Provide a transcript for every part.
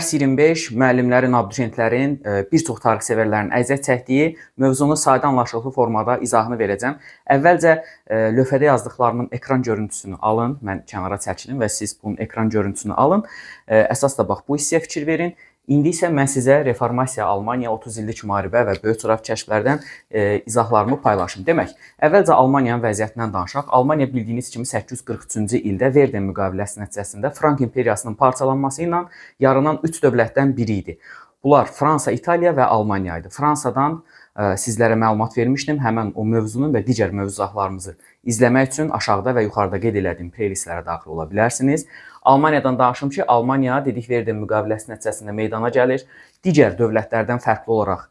Dərs 25 müəllimlərin, abituriyentlərin, bir çox tarixsevərlərin əziyyət çəkdiyi mövzunu sadə anlaşılır formada izahını verəcəm. Əvvəlcə lövhədə yazdıqlarımın ekran görüntüsünü alın, mən kənara çəkilim və siz bunun ekran görüntüsünü alın. Əsas da bax bu hissəyə fikir verin. İndi isə mən sizə Reformasiya, Almaniya, 30 illik müharibə və böyük coğrafi kəşflərdən izahlarımı paylaşım. Demək, əvvəlcə Almaniyanın vəziyyətindən danışaq. Almaniya bildiyiniz kimi 843-cü ildə Verden müqaviləsi nəticəsində Frank imperiyasının parçalanması ilə yaranan 3 dövlətdən biri idi. Bunlar Fransa, İtaliya və Almaniya idi. Fransadan sizlərə məlumat vermişdim. Həmən o mövzunun və digər mövzularımızı izləmək üçün aşağıda və yuxarıda qeyd elədiyim playlistlərə daxil ola bilərsiniz. Almaniyadan danışım ki, Almaniya dedik Verden müqaviləsi nəticəsində meydana gəlir. Digər dövlətlərdən fərqli olaraq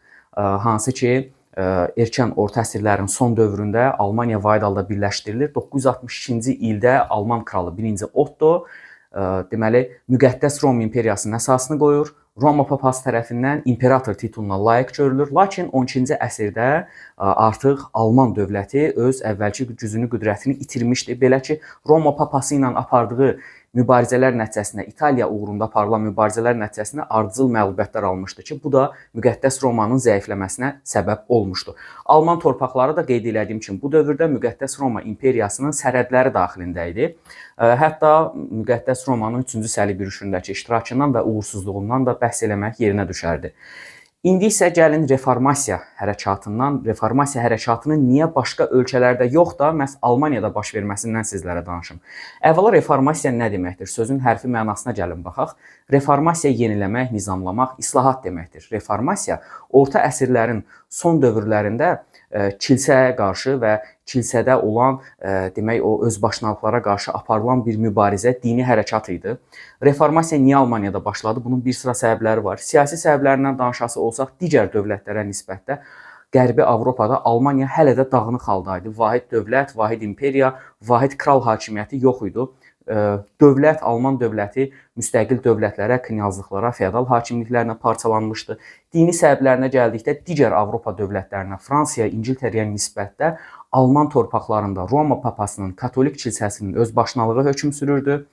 hansı ki, erkən orta əsrlərin son dövründə Almaniya vahid halda birləşdirilir. 962-ci ildə Alman kralı 1-ci Otto deməli müqəddəs Roma imperiyasının əsasını qoyur. Roma papası tərəfindən imperator tituluna layiq görülür. Lakin 12-ci əsrdə artıq Alman dövləti öz əvvəlki gücünü, qüdrətini itirmişdi. Belə ki, Roma papası ilə apardığı mübarizələr nəticəsində, İtaliya uğrunda aparılan mübarizələr nəticəsində ardıcıl məğlubiyyətlər almışdı ki, bu da müqəddəs Romanın zəifləməsinə səbəb olmuşdu. Alman torpaqları da qeyd elədiyim kimi bu dövrdə müqəddəs Roma imperiyasının sərhədləri daxilində idi. Hətta müqəddəs Romanın 3-cü səlib yürüşündəki iştirakından və uğursuzluğundan da bəhs eləmək yerinə düşərdi. İndi isə gəlin reformasiya hərəkatının niyə başqa ölkələrdə yox da, məhz Almaniyada baş verməsindən sizlərə danışım. Əvvəla reformasiya nə deməkdir? Sözün hərfi mənasına gəlin baxaq. Reformasiya yeniləmək, nizamlamaq, islahat deməkdir. Reformasiya orta əsrlərin son dövrlərində kilsəyə qarşı və kilsədə olan demək o özbaşınalıqlara qarşı aparılan bir mübarizə, dini hərəkat idi. Reformasiya niyə Almaniyada başladı? Bunun bir sıra səbəbləri var. Siyasi səbəblərindən danışası olsaq, digər dövlətlərə nisbətdə Qərbi Avropada Almaniya hələ də dağınıq haldaydı. Vahid dövlət, vahid imperiya, vahid kral hakimiyyəti yox idi. Dövlət, Alman dövləti müstəqil dövlətlərə, knyazlıqlara, feodal hakimliklərinə parçalanmışdı. Dini səbəblərinə gəldikdə digər Avropa dövlətlərinə, Fransaya, İngiltərəyə nisbətdə Alman torpaqlarında Roma papasının, katolik kilsəsinin özbaşınalığı hökm sürürdü.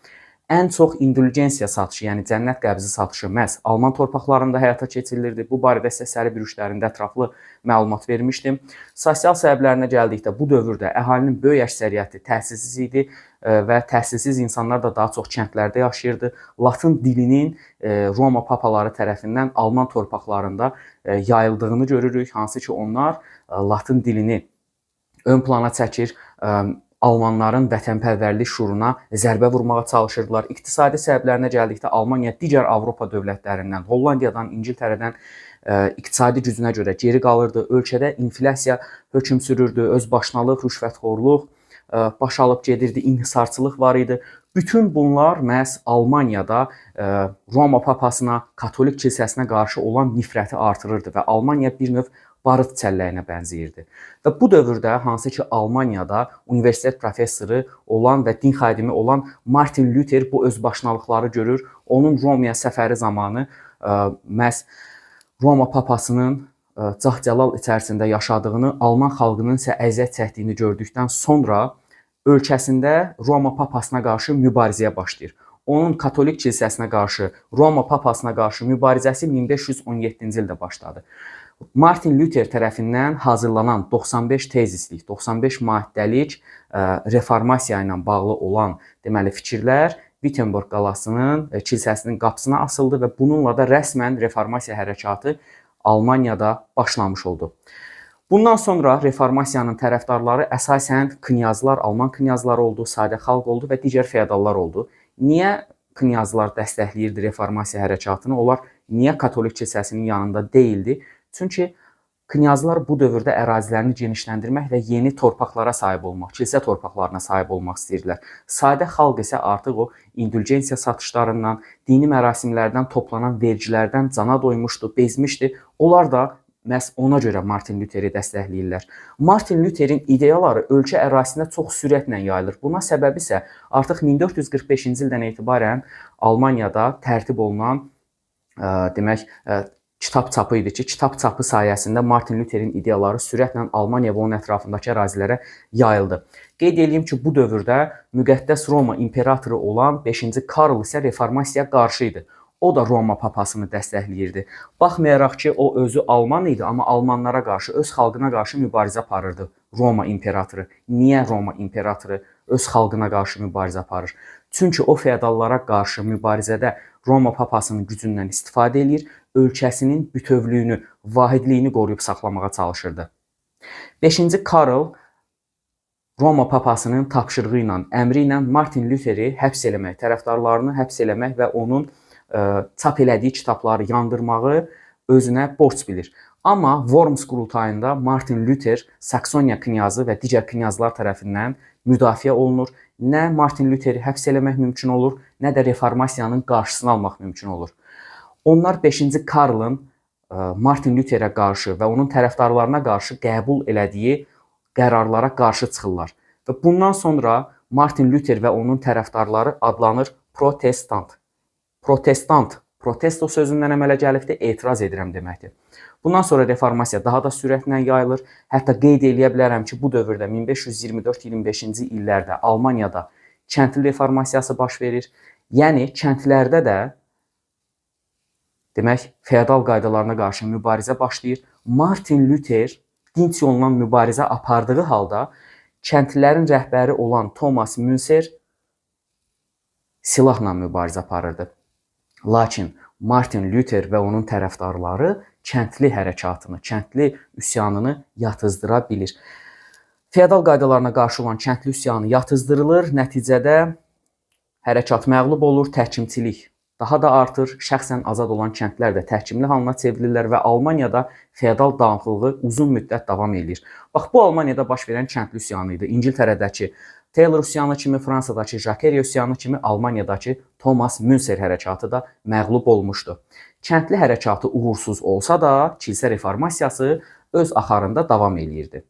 Ən çox indulgensiya satışı, yəni cənnət qəbzi satışı məhz Alman torpaqlarında həyata keçirilirdi. Bu barədə sizə sərhi bürüşlərində ətraflı məlumat vermişdim. Sosial səbəblərinə gəldikdə bu dövrdə əhalinin böyük əksəriyyəti təhsilsiz idi və təhsilsiz insanlar da daha çox kəndlərdə yaşayırdı. Latın dilinin Roma papaları tərəfindən Alman torpaqlarında yayıldığını görürük. Hansı ki, onlar Latın dilini ön plana çəkir, Almanların vətənpərvərlik şuuruna zərbə vurmağa çalışırdılar. İqtisadi səbəblərinə gəldikdə Almaniya digər Avropa dövlətlərindən, Hollandiyadan, İngiltərədən iqtisadi gücünə görə geri qalırdı. Ölkədə inflyasiya hökm sürürdü, özbaşınalıq, rüşvətxorluq baş alıb gedirdi, inhisarçılıq var idi. Bütün bunlar məhz Almaniyada Roma papasına, katolik kilsəsinə qarşı olan nifrəti artırırdı və Almaniya bir növ barıt çəlləyinə bənzəyirdi. Və bu dövrdə hansı ki Almaniyada universitet professoru olan və din xadimi olan Martin Luther bu özbaşınalıqları görür. Onun Romaya səfəri zamanı məhz Roma papasının cah-cəlal içərisində yaşadığını, Alman xalqının isə əziyyət çəkdiyini gördükdən sonra ölkəsində Roma papasına qarşı mübarizəyə başlayır. Onun katolik kilsəsinə qarşı, Roma papasına qarşı mübarizəsi 1517-ci ildə başladı. Martin Luther tərəfindən hazırlanan 95 tezislik, 95 maddəlik reformasiya ilə bağlı olan deməli fikirlər Wittenberg qalasının kilsəsinin qapısına asıldı və bununla da rəsmən reformasiya hərəkatı Almaniyada başlamış oldu. Bundan sonra reformasiyanın tərəfdarları əsasən knyazlar, Alman knyazları oldu, sadə xalq oldu və digər feodallar oldu. Niyə knyazlar dəstəkləyirdi reformasiya hərəkatını? Onlar niyə katolik kilsəsinin yanında deyildi? Çünki knyazlar bu dövrdə ərazilərini genişləndirmək və yeni torpaqlara sahib olmaq, kilsə torpaqlarına sahib olmaq istəyirdilər. Sadə xalq isə artıq o indulgensiya satışlarından, dini mərasimlərdən toplanan vergilərdən cana doymuşdu, bezmişdi. Onlar da məhz ona görə Martin Lutheri dəstəkləyirlər. Martin Lutherin ideyaları ölkə ərazisində çox sürətlə yayılır. Buna səbəbi isə artıq 1445-ci ildən etibarən Almaniyada tərtib olunan demək kitab çapı idi ki, kitab çapı sayəsində Martin Lutherin ideyaları sürətlə Almaniya və onun ətrafındakı ərazilərə yayıldı. Qeyd edeyim ki, bu dövrdə müqəddəs Roma imperatoru olan 5-ci Karl isə reformasiyaya qarşı idi. o da Roma papasını dəstəkləyirdi. Baxmayaraq ki, o özü alman idi, amma almanlara qarşı, öz xalqına qarşı mübarizə aparırdı Roma imperatoru. Niyə Roma imperatoru öz xalqına qarşı mübarizə aparır? Çünki o feodallara qarşı mübarizədə Roma papasının gücündən istifadə edir, ölkəsinin bütövlüyünü, vahidliyini qoruyub saxlamağa çalışırdı. 5-ci Karl Roma papasının tapşırığı ilə, əmri ilə Martin Luteri həbs eləmək, tərəfdarlarını həbs eləmək və onun çap elədiyi kitabları yandırmağı özünə borc bilir. Amma Worms qurultayında Martin Luther Saksoniya knyazı və digər knyazlar tərəfindən müdafiə olunur. Nə Martin Lutheri həbs eləmək mümkün olur, nə də reformasiyanın qarşısını almaq mümkün olur. Onlar 5-ci Karlın Martin Lutherə qarşı və onun tərəfdarlarına qarşı qəbul elədiyi qərarlara qarşı çıxırlar. Və bundan sonra Martin Luther və onun tərəfdarları adlanır protestant. Protestant, protesto sözündən əmələ gəlibdir, etiraz edirəm deməkdir. Bundan sonra reformasiya daha da sürətlə yayılır. Hətta qeyd eləyə bilərəm ki, bu dövrdə 1524-25-ci illərdə Almaniyada kəndli reformasiyası baş verir. Yəni kəndlərdə də demək feodal qaydalarına qarşı mübarizə başlayır. Martin Luther dinc yolla mübarizə apardığı halda kəndlilərin rəhbəri olan Thomas Münzer silahla mübarizə aparırdı. Lakin Martin Luther və onun tərəfdarları kəndli hərəkatını, kəndli üsyanını yatızdıra bilir. Feodal qaydalarına qarşı olan kəndli üsyanı yatızdırılır, nəticədə hərəkat məğlub olur, təhkimçilik daha da artır, şəxsən azad olan kəndlər də təhkimli halına çevrilirlər və Almaniyada feodal dağınıqlığı uzun müddət davam edir. Bax, bu Almaniyada baş verən kəndli üsyanı idi. İngiltərədəki Taylor üsyanı kimi, Fransadakı Jacques üsyanı kimi Almaniyadakı Thomas Münzer hərəkatı da məğlub olmuşdu. Kəndli hərəkatı uğursuz olsa da, kilsə reformasiyası öz axarında davam eləyirdi.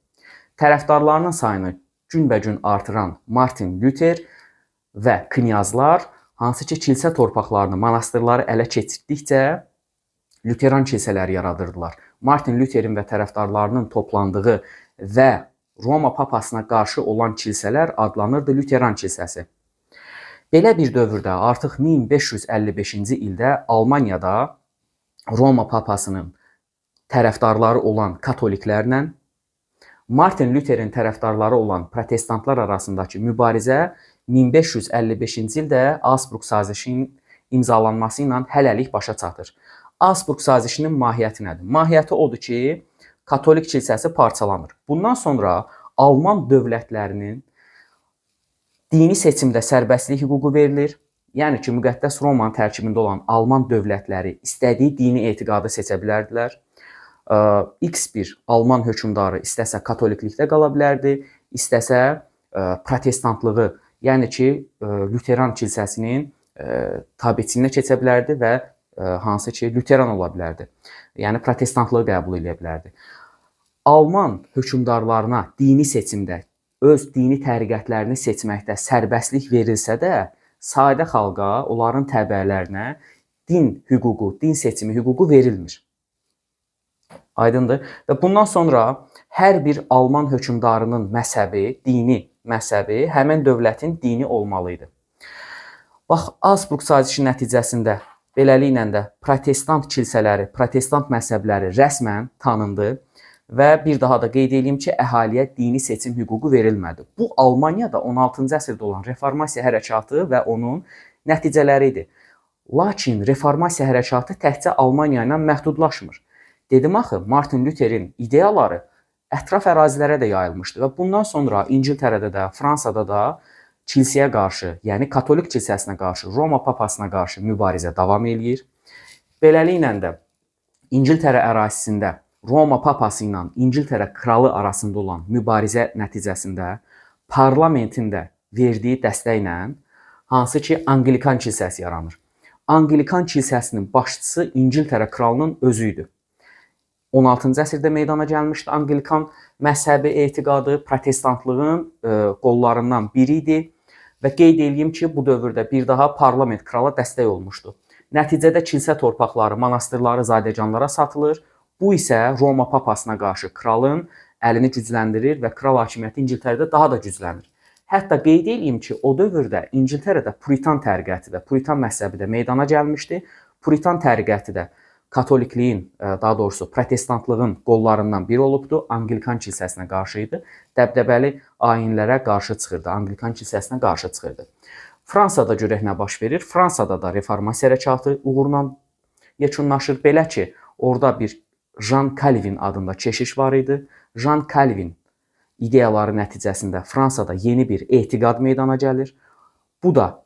Tərəfdarlarının sayını günbəgün artıran Martin Luther və knyazlar, hansı ki kilsə torpaqlarını, monastırları ələ keçirdikcə Luteran kilsələri yaradırdılar. Martin Lutherin və tərəfdarlarının toplandığı və Roma papasına qarşı olan kilsələr adlanırdı Luteran kilsəsi. Belə bir dövrdə artıq 1555-ci ildə Almaniyada Roma papasının tərəfdarları olan katoliklərlə Martin Lutherin tərəfdarları olan protestantlar arasındakı mübarizə 1555-ci ildə Augsburg sazişinin imzalanması ilə hələlik başa çatır. Augsburg sazişinin mahiyyəti nədir? Mahiyyəti odur ki, katolik kilsəsi parçalanır. Bundan sonra Alman dövlətlərinin dini seçimdə sərbəstlik hüququ verilir. Yəni ki, müqəddəs Romanın tərkibində olan Alman dövlətləri istədiyi dini etiqadı seçə bilərdilər. X bir Alman hökmdarı istəsə katoliklikdə qala bilərdi, istəsə protestantlığı, yəni ki, Luteran kilsəsinin tabeçiliyinə keçə bilərdi və hansı ki, Luteran ola bilərdi. Yəni protestantlığı qəbul edə bilərdi. Alman hökmdarlarına dini seçimdə, öz dini təriqətlərini seçməkdə sərbəstlik verilsə də, sadə xalqa, onların təbəələrinə din hüququ, din seçimi hüququ verilmir. Aydındır. Və bundan sonra hər bir Alman hökmdarının məzhəbi, dini məzhəbi həmin dövlətin dini olmalıydı. Bax, Augsburg sazişi nəticəsində beləliklə də protestant kilsələri, protestant məzhəbləri rəsmən tanındı və bir daha da qeyd edeyim ki, əhaliyə dini seçim hüququ verilmədi. Bu, Almaniyada 16-cı əsrdə olan reformasiya hərəkatı və onun nəticələri idi. Lakin reformasiya hərəkatı təkcə Almaniya ilə məhdudlaşmır. Dedim axı, Martin Lutherin ideyaları ətraf ərazilərə də yayılmışdı və bundan sonra İngiltərədə də, Fransada da kilsəyə qarşı, yəni katolik kilsəsinə qarşı, Roma papasına qarşı mübarizə davam eləyir. Beləliklə də İngiltərə ərazisində Roma papası ilə İngiltərə kralı arasında olan mübarizə nəticəsində parlamentin də verdiyi dəstəklə hansı ki Anglikan kilsəsi yaranır. Anglikan kilsəsinin başçısı İngiltərə kralının özü idi. 16-cı əsrdə meydana gəlmişdi Anglikan məzhəbi etiqadı, protestantlığın qollarından biri idi və qeyd edeyim ki, bu dövrdə bir daha parlament krala dəstək olmuşdu. Nəticədə kilsə torpaqları, monastırları zadəganlara satılır. Bu isə Roma papasına qarşı kralın əlini gücləndirir və kral hakimiyyəti İngiltərədə daha da güclənir. Hətta qeyd edeyim ki, o dövrdə İngiltərədə Puritan təriqəti də, Puritan məzhəbi də meydana gəlmişdi. Puritan təriqəti də katolikliyin, daha doğrusu protestantlığın qollarından biri olubdu. Anglikan kilsəsinə qarşı idi. Dəbdəbəli ayinlərə qarşı çıxırdı. Anglikan kilsəsinə qarşı çıxırdı. Fransada görək nə baş verir? Fransada da reformasiya hərəkatı uğurla yekunlaşır. Belə ki, orada bir Jean Calvin adında keşiş var idi. Jean Calvin ideyaları nəticəsində Fransada yeni bir etiqad meydana gəlir. Bu da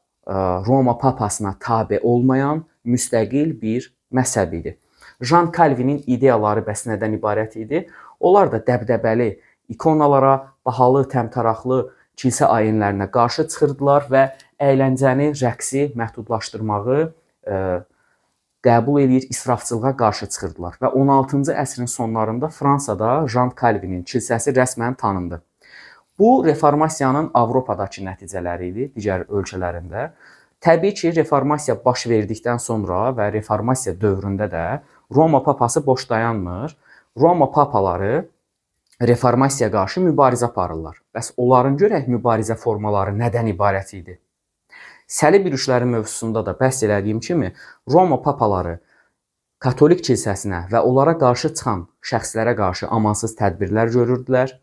Roma papasına tabe olmayan müstəqil bir məzhəb idi. Jean Calvinin ideyaları bəs nədən ibarət idi? Onlar da dəbdəbəli ikonalara, bahalı, təmtəraqlı kilsə ayinlərinə qarşı çıxırdılar və əyləncəni, rəqsi məhdudlaşdırmağı qəbul edir, israfçılığa qarşı çıxırdılar. Və 16-cı əsrin sonlarında Fransada Jean Calvinin kilsəsi rəsmən tanındı. Bu, reformasiyanın Avropadakı nəticələri idi, digər ölkələrində. Təbii ki, reformasiya baş verdikdən sonra və reformasiya dövründə də Roma papası boş dayanmır. Roma papaları reformasiyaya qarşı mübarizə aparırlar. Bəs onların görək mübarizə formaları nədən ibarət idi? Səlib yürüşləri mövzusunda da bəhs elədiyim kimi, Roma papaları katolik kilsəsinə və onlara qarşı çıxan şəxslərə qarşı amansız tədbirlər görürdülər.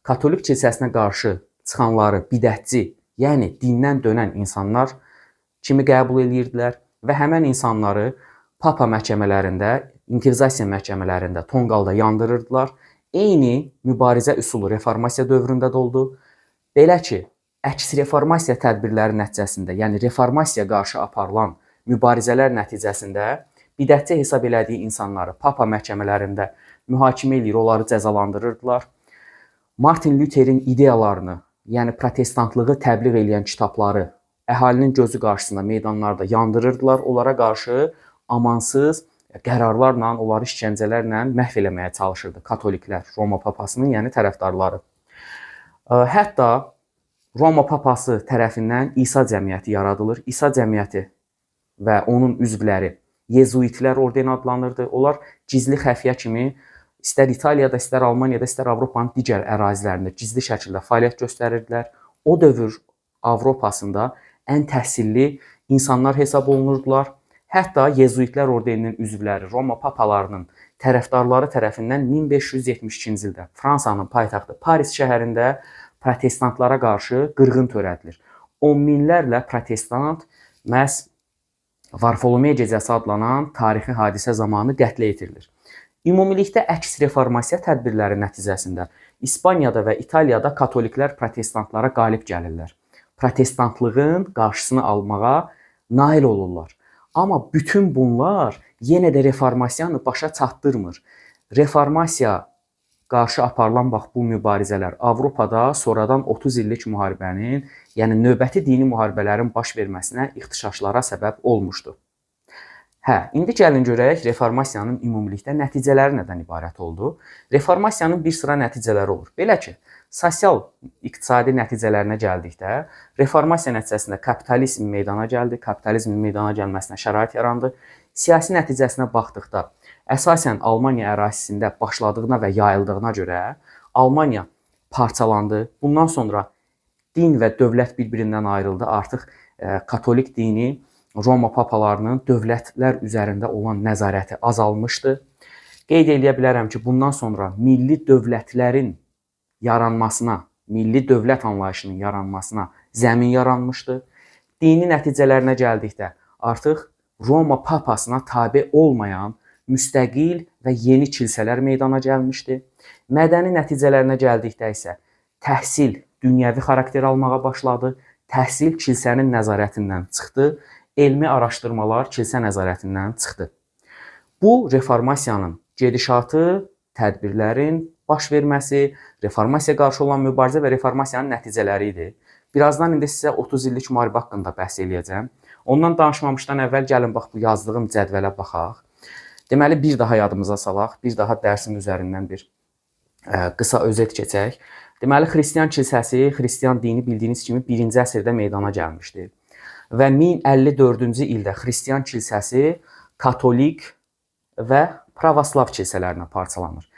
Katolik kilsəsinə qarşı çıxanları bidətçi, yəni dindən dönən insanlar kimi qəbul edirdilər və həmən insanları papa məhkəmələrində, inkvizasiya məhkəmələrində tonqalda yandırırdılar. Eyni mübarizə üsulu reformasiya dövründə də oldu. Belə ki, əks reformasiya tədbirləri nəticəsində, yəni reformasiyaya qarşı aparılan mübarizələr nəticəsində bidətçi hesab elədiyi insanları papa məhkəmələrində mühakimə edir, onları cəzalandırırdılar. Martin Luther'in ideyalarını, yəni protestantlığı təbliğ edən kitabları əhalinin gözü qarşısında meydanlarda yandırırdılar. Onlara qarşı amansız qərarlarla, onları işgəncələrlə məhv eləməyə çalışırdı katoliklər, Roma papasının, yəni tərəfdarları. Hətta Roma papası tərəfindən İsa cəmiyyəti yaradılır. İsa cəmiyyəti və onun üzvləri Yezuitlər ordeni adlanırdı. Onlar gizli xəfiyyə kimi istər İtaliyada, istər Almaniyada, istər Avropanın digər ərazilərində gizli şəkildə fəaliyyət göstərirdilər. O dövr Avropasında ən təhsilli insanlar hesab olunurdular. Hətta Yezuitlər ordeninin üzvləri Roma papalarının tərəfdarları tərəfindən 1572-ci ildə Fransanın paytaxtı Paris şəhərində protestantlara qarşı qırğın törədilir. 10 minlərlə protestant məhz Varfolomey gecəsi adlanan tarixi hadisə zamanı qətlə yetirilir. Ümumilikdə əks reformasiya tədbirləri nəticəsində İspaniyada və İtaliyada katoliklər protestantlara qalib gəlirlər. Protestantlığın qarşısını almağa nail olurlar. Amma bütün bunlar yenə də reformasiyanı başa çatdırmır. Reformasiya qarşı aparılan bax bu mübarizələr Avropada sonradan 30 illik müharibənin, yəni növbəti dini müharibələrin baş verməsinə, ixtişaşlara səbəb olmuşdu. İndi gəlin görək reformasiyanın ümumilikdə nəticələri nədən ibarət oldu. Reformasiyanın bir sıra nəticələri olur. Belə ki, sosial-iqtisadi nəticələrinə gəldikdə, reformasiya nəticəsində kapitalizm meydana gəldi, kapitalizmin meydana gəlməsinə şərait yarandı. Siyasi nəticəsinə baxdıqda, əsasən Almaniya ərazisində başladığına və yayıldığına görə Almaniya parçalandı. Bundan sonra din və dövlət bir-birindən ayrıldı. Artıq katolik dini Roma papalarının dövlətlər üzərində olan nəzarəti azalmışdı. Qeyd edə bilərəm ki, bundan sonra milli dövlətlərin yaranmasına, milli dövlət anlayışının yaranmasına zəmin yaranmışdı. Dini nəticələrinə gəldikdə, artıq Roma papasına tabe olmayan müstəqil və yeni kilsələr meydana gəlmişdi. Mədəni nəticələrinə gəldikdə isə təhsil dünyəvi xarakter almağa başladı. Təhsil kilsənin nəzarətindən çıxdı. Elmi araşdırmalar kilsə nəzarətindən çıxdı. Bu, reformasiyanın gedişatı, tədbirlərin baş verməsi, reformasiyaya qarşı olan mübarizə və reformasiyanın nəticələri idi. Birazdan indi sizə 30 illik müharibə haqqında bəhs eləyəcəm. Ondan danışmamışdan əvvəl gəlin bax bu yazdığım cədvələ baxaq. Deməli, bir daha yadımıza salaq, bir daha dərsin üzərindən bir qısa özet keçək. Deməli, xristian kilsəsi, xristian dini bildiyiniz kimi 1-ci əsrdə meydana gəlmişdi. Və 1054-cü ildə xristian kilsəsi katolik və pravoslav kilsələrinə parçalanır.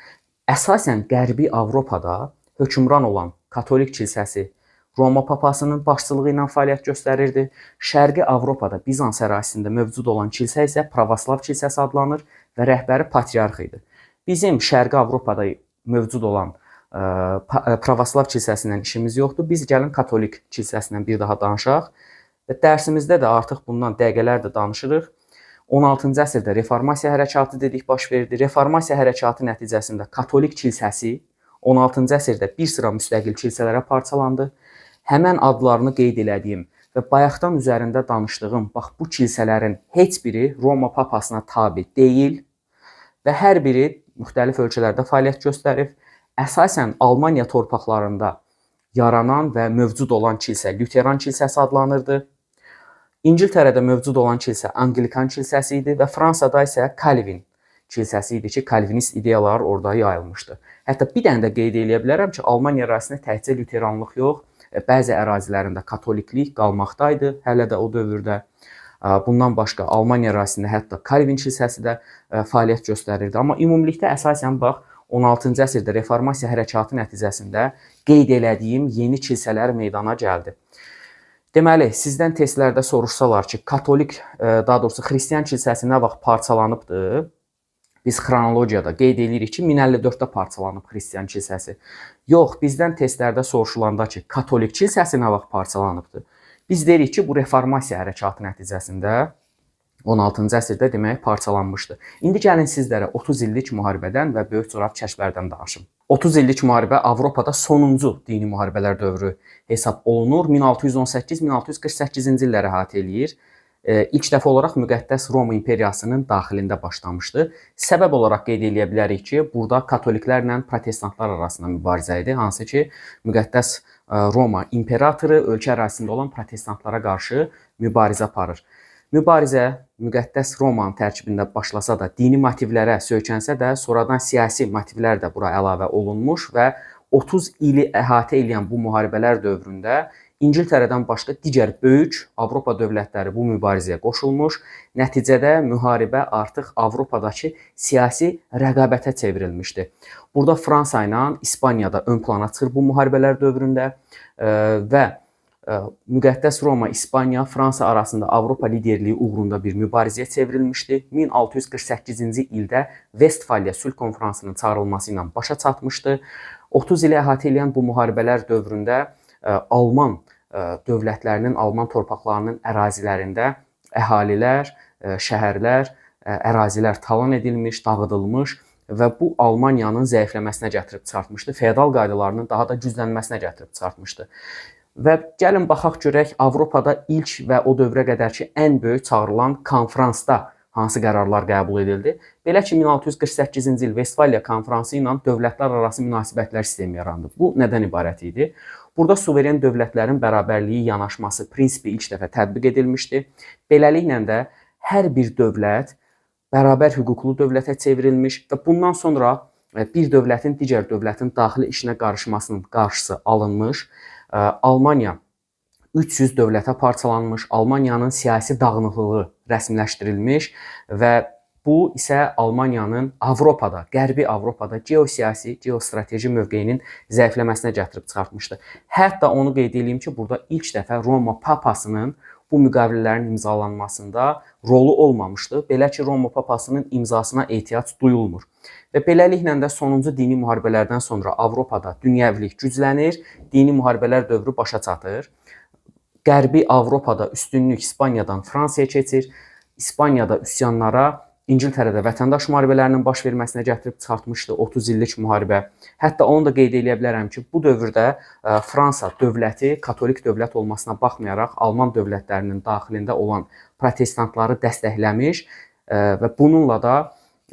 Əsasən Qərbi Avropada hökmran olan katolik kilsəsi Roma papasının başçılığı ilə fəaliyyət göstərirdi. Şərqi Avropada Bizans ərazisində mövcud olan kilsə isə Pravoslav kilsəsi adlanır və rəhbəri patriarx idi. Bizim Şərqi Avropada mövcud olan Pravoslav kilsəsindən işimiz yoxdur. Biz gəlin katolik kilsəsindən bir daha danışaq. Və dərsimizdə də artıq bundan dəqiqələrdir danışırıq. 16-cı əsrdə reformasiya hərəkatı dedik baş verdi. Reformasiya hərəkatı nəticəsində katolik kilsəsi 16-cı əsrdə bir sıra müstəqil kilsələrə parçalandı. Həmən adlarını qeyd elədiyim və bayaqdan üzərində danışdığım, bax bu kilsələrin heç biri Roma papasına tabe deyil və hər biri müxtəlif ölkələrdə fəaliyyət göstərib. Əsasən Almaniya torpaqlarında yaranan və mövcud olan kilsə Lüteran kilsəsi adlanırdı. İngiltərədə mövcud olan kilsə Anglikan kilsəsi idi və Fransada isə Calvin kilsəsi idi ki, Calvinist ideyalar orada yayılmışdı. Hətta bir dənə də qeyd edə bilərəm ki, Almaniya ərazisində təkcə Lüteranlıq yox, bəzi ərazilərində katoliklik qalmaqdaydı hələ də o dövrdə. Bundan başqa Almaniya ərazisində hətta Calvin kilsəsi də fəaliyyət göstərirdi. Amma ümumilikdə əsasən bax 16-cı əsrdə reformasiya hərəkatı nəticəsində qeyd elədiyim yeni kilsələr meydana gəldi. Deməli, sizdən testlərdə soruşsalar ki, katolik, daha doğrusu xristian kilsəsi nə vaxt parçalanıbdı? Biz xronologiyada qeyd edirik ki, 1054-də parçalanıb xristian kilsəsi. Yox, bizdən testlərdə soruşulanda ki, katolik kilsəsi nə vaxt parçalanıbdı? Biz deyirik ki, bu reformasiya hərəkatı nəticəsində 16-cı əsrdə demək parçalanmışdı. İndi gəlin sizlərə 30 illik müharibədən və böyük coğrafi kəşflərdən danışım. 30 illik müharibə Avropada sonuncu dini müharibələr dövrü hesab olunur. 1618-1648-ci illəri əhatə eləyir. İlk dəfə olaraq müqəddəs Roma imperiyasının daxilində başlamışdı. Səbəb olaraq qeyd edə bilərik ki, burada katoliklərlə protestantlar arasında mübarizə idi, hansı ki, müqəddəs Roma imperatoru ölkə ərazisində olan protestantlara qarşı mübarizə aparır. Mübarizə müqəddəs Romanın tərkibində başlasa da, dini motivlərə söykənsə də, sonradan siyasi motivlər də bura əlavə olunmuş və 30 ili əhatə edən bu müharibələr dövründə İngiltərədən başqa digər böyük Avropa dövlətləri bu mübarizəyə qoşulmuş. Nəticədə müharibə artıq Avropadakı siyasi rəqabətə çevrilmişdi. Burada Fransa ilə İspaniya da ön plana çıxır bu müharibələr dövründə və müqəddəs Roma, İspaniya, Fransa arasında Avropa liderliyi uğrunda bir mübarizəyə çevrilmişdi. 1648-ci ildə Vestfaliya sülh konfransının çağırılması ilə başa çatmışdı. 30 ili əhatə edən bu müharibələr dövründə Alman dövlətlərinin, Alman torpaqlarının ərazilərində əhalilər, şəhərlər, ərazilər talan edilmiş, dağıdılmış və bu Almaniyanın zəifləməsinə gətirib çıxartmışdı. Feodal qaydalarının daha da güclənməsinə gətirib çıxartmışdı. Və gəlin baxaq görək Avropada ilk və o dövrə qədərki ən böyük çağırılan konfransda hansı qərarlar qəbul edildi? Belə ki, 1648-ci il Vestfaliya konfransı ilə dövlətlər arası münasibətlər sistemi yarandı. Bu nədən ibarət idi? Burada suveren dövlətlərin bərabərliyi yanaşması prinsipi ilk dəfə tətbiq edilmişdi. Beləliklə də hər bir dövlət bərabər hüquqlu dövlətə çevrilmiş və bundan sonra bir dövlətin digər dövlətin daxili işinə qarışmasının qarşısı alınmış. Almaniya 300 dövlətə parçalanmış, Almaniyanın siyasi dağınıqlığı rəsmiləşdirilmiş və bu isə Almaniyanın Avropada, Qərbi Avropada geosiyasi, geostrateji mövqeyinin zəifləməsinə gətirib çıxartmışdı. Hətta onu qeyd edeyim ki, burada ilk dəfə Roma papasının bu müqavilələrin imzalanmasında rolu olmamışdı. Belə ki, Roma papasının imzasına ehtiyac duyulmur. Və beləliklə də sonuncu dini müharibələrdən sonra Avropada dünyəvilik güclənir, dini müharibələr dövrü başa çatır. Qərbi Avropada üstünlük İspaniyadan Fransaya keçir. İspaniyada üsyanlara, İngiltərədə vətəndaş müharibələrinin baş verməsinə gətirib çıxartmışdı 30 illik müharibə. Hətta onu da qeyd edə bilərəm ki, bu dövrdə Fransa dövləti katolik dövlət olmasına baxmayaraq Alman dövlətlərinin daxilində olan protestantları dəstəkləmiş və bununla da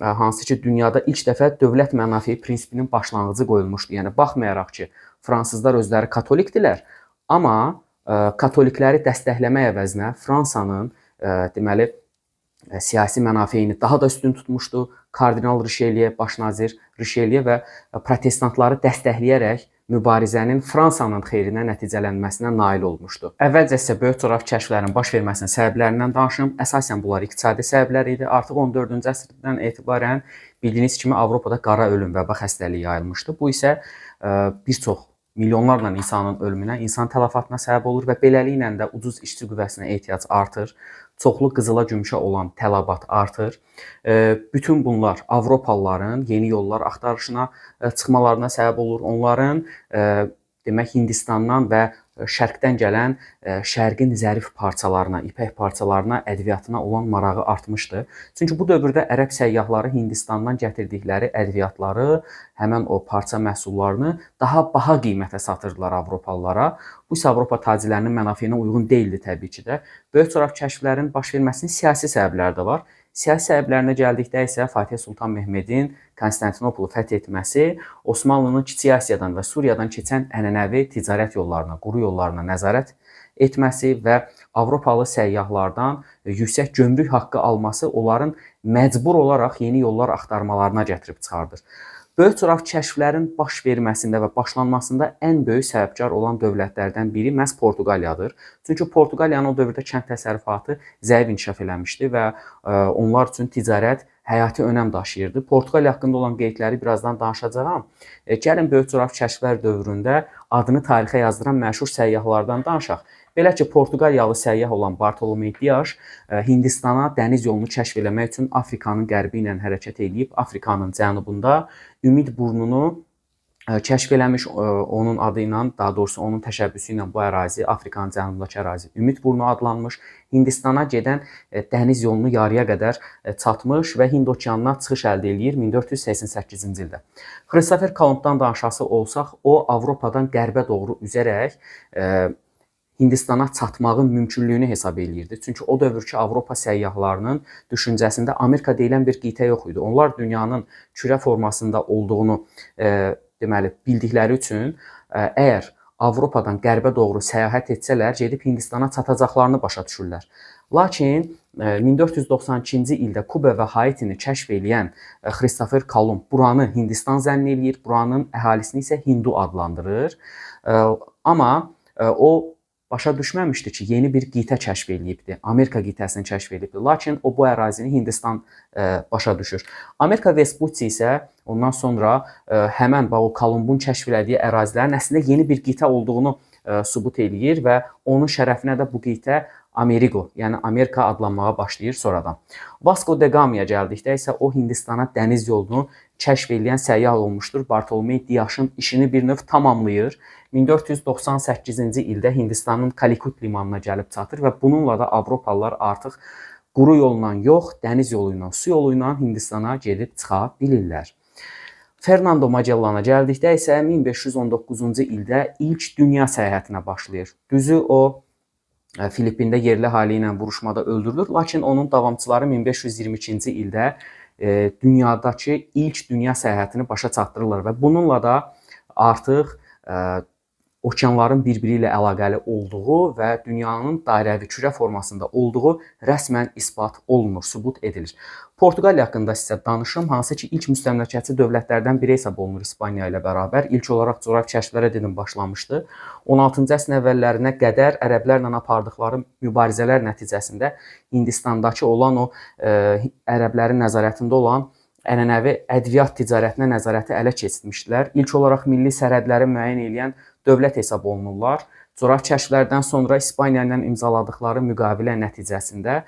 hansı ki, dünyada ilk dəfə dövlət mənafi prinsipinin başlanğıcı qoyulmuşdu. Yəni, baxmayaraq ki, fransızlar özləri katolikdirlər, amma katolikləri dəstəkləmək əvəzinə Fransanın deməli siyasi mənafeyini daha da üstün tutmuşdu. Kardinal Richelieu, baş nazir Richelieu və protestantları dəstəkləyərək mübarizənin Fransanın xeyrinə nəticələnməsinə nail olmuşdu. Əvvəlcə isə böyük coğrafi kəşflərin baş verməsinin səbəblərindən danışım. Əsasən bunlar iqtisadi səbəblər idi. Artıq 14-cü əsrdən etibarən bildiyiniz kimi Avropada qara ölüm vəba xəstəliyi yayılmışdı. Bu isə bir çox milyonlarla insanın ölümünə, insan tələfatına səbəb olur və beləliklə də ucuz işçi qüvvəsinə ehtiyac artır. Çoxlu qızıla gümüşə olan tələbat artır. Bütün bunlar Avropalıların yeni yollar axtarışına çıxmalarına səbəb olur. Onların demək Hindistandan və şərqdən gələn şərqin zərif parçalarına, ipək parçalarına, ədviyyatına olan marağı artmışdı. Çünki bu dövrdə ərəb səyyahları Hindistandan gətirdikləri ədviyyatları, həmin o parça məhsullarını daha baha qiymətə satırdılar Avropalılara. Bu isə Avropa tacirlərinin mənafeyinə uyğun deyildi təbii ki də. Böyük coğrafi kəşflərin baş verməsinin siyasi səbəbləri də var. Siyasi səbəblərinə gəldikdə isə Fatih Sultan Mehmedin Konstantinopolu fəth etməsi Osmanlının Kiçik Asiyadan və Suriyadan keçən ənənəvi ticarət yollarına, quru yollarına nəzarət etməsi və Avropalı səyyahlardan yüksək gömrük haqqı alması onların məcbur olaraq yeni yollar axtarmalarına gətirib çıxardır. Böyük coğrafi kəşflərin baş verməsində və başlanmasında ən böyük səbəbkar olan dövlətlərdən biri məhz Portuqaliyadır. Çünki Portuqaliyanın o dövrdə kənd təsərrüfatı zəif inkişaf eləmişdi və onlar üçün ticarət həyati önəm daşıyırdı. Portuqaliya haqqında olan qeydləri birazdan danışacağam. Gəlin böyük coğrafi kəşflər dövründə adını tarixə yazdıran məşhur səyyahlardan danışaq. Belə ki, Portuqaliyalı səyyah olan Bartolomeu Dias Hindistana dəniz yolunu kəşf etmək üçün Afrikanın qərbi ilə hərəkət edib, Afrikanın cənubunda Ümid burnunu kəşf eləmiş. Onun adı ilə, daha doğrusu onun təşəbbüsü ilə bu ərazi, Afrikanın cənubundakı ərazi Ümid burnu adlanmış. Hindistana gedən dəniz yolunu yarıya qədər çatmış və Hind okeanına çıxış əldə edir 1488-ci ildə. Christopher Columbdan danışası olsaq, o Avropadan qərbə doğru üzərək Hindistana çatmağın mümkünlüyünü hesab eləyirdi. Çünki o dövrki Avropa səyyahlarının düşüncəsində Amerika deyilən bir qitə yox idi. Onlar dünyanın kürə formasında olduğunu deməli bildikləri üçün əgər Avropadan qərbə doğru səyahət etsələr, gedib Hindistana çatacaqlarını başa düşürlər. Lakin 1492-ci ildə Kuba və Haitini kəşf edən Christopher Columb buranı Hindistan zənn eləyir, buranın əhalisini isə Hindu adlandırır. Amma o başa düşməmişdi ki, yeni bir qitə kəşf eləyibdi. Amerika qitəsini kəşf eləyibdi. Lakin o bu ərazini Hindistan başa düşür. Amerika Vespucci isə ondan sonra həmən o Columbun kəşf elədiyi ərazilərin əslində yeni bir qitə olduğunu sübut eləyir və onun şərəfinə də bu qitə Amerigo, yəni Amerika adlanmağa başlayır sonradan. Vasco da Gama'ya gəldikdə isə o Hindistana dəniz yolunu kəşf edən səyyah olmuşdur. Bartolomeu Dias'ın işini bir növ tamamlayır. 1498-ci ildə Hindistanın Kalikut limanına gəlib çatır və bununla da Avropalılar artıq quru yolla yox, dəniz yolu ilə, su yolu ilə Hindistana gedib çıxa bilirlər. Fernando Magellana gəldikdə isə 1519-cu ildə ilk dünya səyahətinə başlayır. Düzü o Filippində yerli hali ilə vuruşmada öldürülür, lakin onun davamçıları 1522-ci ildə dünyadakı ilk dünya səyahətini başa çatdırırlar və bununla da artıq okeanların bir-biri ilə əlaqəli olduğu və dünyanın dairəvi kürə formasında olduğu rəsmən isbat olunur, sübut edilir. Portuqaliya haqqında sizə danışım, hansı ki ilk müstəmləkəçi dövlətlərdən biri hesab olunur İspaniya ilə bərabər. İlk olaraq coğrafi kəşflərə dedim başlamışdı. 16-cı əsrin əvvəllərinə qədər ərəblərlə apardıqları mübarizələr nəticəsində Hindistandakı olan o ərəblərin nəzarətində olan ənənəvi ədviyyat ticarətinə nəzarəti ələ keçirmişdilər. İlk olaraq milli sərhədləri müəyyən edən dövlət hesab olunurlar. Coğrafi kəşflərdən sonra İspaniya ilə imzaladıkları müqavilə nəticəsində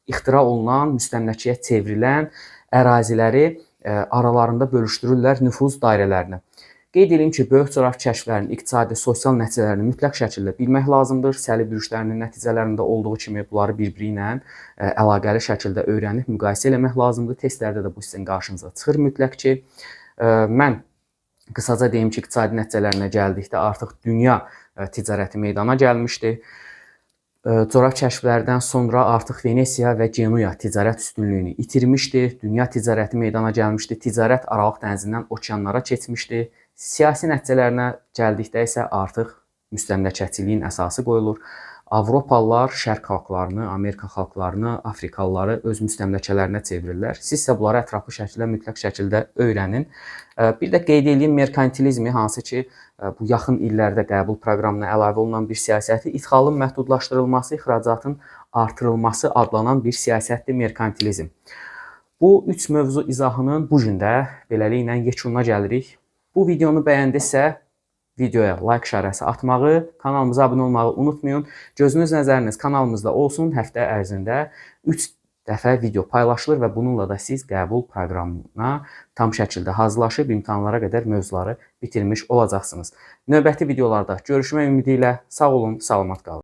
ixtira olunan, müstəmləkəyə çevrilən əraziləri aralarında bölüşdürürlər nüfuz dairələrini. Qeyd edeyim ki, böyük coğrafi kəşflərin iqtisadi, sosial nəticələrini mütləq şəkildə bilmək lazımdır. Səlib yürüşlərinin nəticələrində olduğu kimi bunları bir-biri ilə əlaqəli şəkildə öyrənib müqayisə eləmək lazımdır. Testlərdə də bu sizin qarşınıza çıxır mütləq ki. Mən qısaca deyim ki, iqtisadi nəticələrinə gəldikdə artıq dünya ticarəti meydana gəlmişdi. Coğrafi kəşflərdən sonra artıq Venesiya və Genuya ticarət üstünlüyünü itirmişdi. Dünya ticarəti meydana gəlmişdi. Ticarət Aralıq dənizindən okeanlara keçmişdi. Siyasi nəticələrinə gəldikdə isə artıq müstəmləkəçiliyin əsası qoyulur. Avropalılar şərq xalqlarını, Amerika xalqlarını, Afrikalıları öz müstəmləkələrinə çevirirlər. Siz isə bunları ətraflı şəkildə, mütləq şəkildə öyrənin. Bir də qeyd edeyim, merkantilizmi, hansı ki bu yaxın illərdə qəbul proqramına əlavə olunan bir siyasəti, idxalın məhdudlaşdırılması, ixracatın artırılması adlanan bir siyasətdir merkantilizm. Bu üç mövzu izahının bu gün də beləliklə yekununa gəlirik. Bu videonu bəyəndisə, videoya like işarəsi atmağı, kanalımıza abunə olmağı unutmayın. Gözünüz nəzəriniz kanalımızda olsun. Həftə ərzində 3 dəfə video paylaşılır və bununla da siz qəbul proqramına tam şəkildə hazırlaşıb imtahanlara qədər mövzuları bitirmiş olacaqsınız. Növbəti videolarda görüşmək ümidi ilə sağ olun, salamat qalın.